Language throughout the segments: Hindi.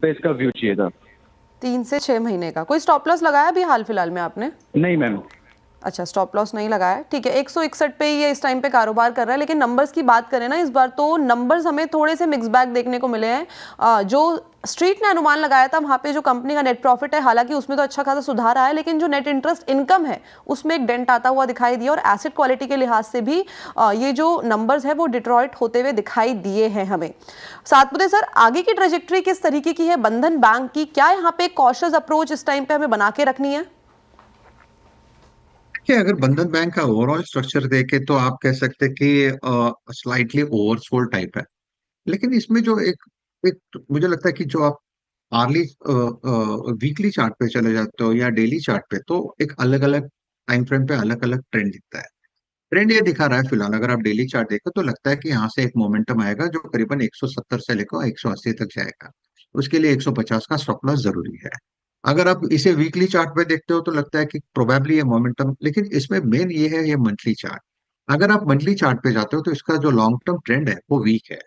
पे इसका व्यू चाहिए था। 3 से 6 महीने का कोई स्टॉप लॉस लगाया अभी हाल फिलहाल में आपने? नहीं मैम। अच्छा, स्टॉप लॉस नहीं लगाया, ठीक है। 161 पे ये इस टाइम पे कारोबार कर रहा है, लेकिन नंबर्स की बात करें ना इस बार, तो नंबर्स हमें थोड़े से मिक्स बैग देखने को मिले हैं। जो स्ट्रीट ने अनुमान लगाया था वहाँ पे जो कंपनी का नेट प्रॉफिट है, हालांकि उसमें तो अच्छा खासा सुधार आया, लेकिन जो नेट इंटरेस्ट इनकम है उसमें एक डेंट आता हुआ दिखाई दिया, और एसेट क्वालिटी के लिहाज से भी ये जो नंबर्स है वो डिट्रॉइट होते हुए दिखाई दिए हैं हमें। सातपुते सर, आगे की ट्रेजेक्ट्री किस तरीके की है बंधन बैंक की? क्या यहाँ पे कॉशियस अप्रोच इस टाइम पे हमें बना के रखनी है? कि अगर बंधन बैंक का ओवरऑल स्ट्रक्चर देखे तो आप कह सकते हैं कि स्लाइटली ओवरसोल्ड टाइप है। लेकिन इसमें जो एक मुझे लगता है कि जो आप आर्ली वीकली चार्ट पे चले जाते हो या डेली चार्ट पे, तो एक अलग अलग टाइम फ्रेम पे अलग अलग ट्रेंड दिखता है। ट्रेंड ये दिखा रहा है फिलहाल, अगर आप डेली चार्ट देखो तो लगता है कि यहाँ से एक मोमेंटम आएगा जो करीबन 170 से लेकर 180 तक जाएगा। उसके लिए 150 का स्टॉप लॉस जरूरी है। अगर आप इसे वीकली चार्ट पे देखते हो तो लगता है कि प्रोबेबली ये मोमेंटम, लेकिन इसमें मेन ये है ये मंथली चार्ट। अगर आप मंथली चार्ट पे जाते हो तो इसका जो लॉन्ग टर्म ट्रेंड है वो वीक है।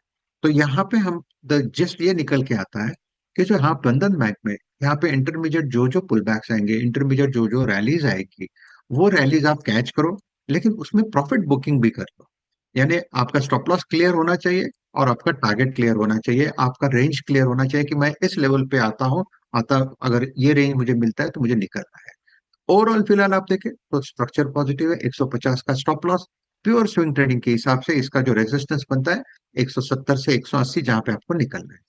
तो यहाँ पे हम द जस्ट ये निकल के आता है कि जो यहाँ बंधन बैंक में यहाँ पे इंटरमीडिएट जो जो पुल बैक्स आएंगे, इंटरमीडिएट जो जो रैलीज आएगी, वो रैलीज आप कैच करो, लेकिन उसमें प्रॉफिट बुकिंग भी कर लो। यानी आपका स्टॉप लॉस क्लियर होना चाहिए और आपका टारगेट क्लियर होना चाहिए, आपका रेंज क्लियर होना चाहिए कि मैं इस लेवल पे आता हूँ, आता अगर ये रेंज मुझे मिलता है तो मुझे निकलना है। ओवरऑल फिलहाल आप देखें तो स्ट्रक्चर पॉजिटिव है। 150 का stop loss, pure swing trading के हिसाब से इसका जो रेजिस्टेंस बनता है 170 से 180, जहां पे आपको निकलना है।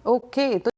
ओके, तो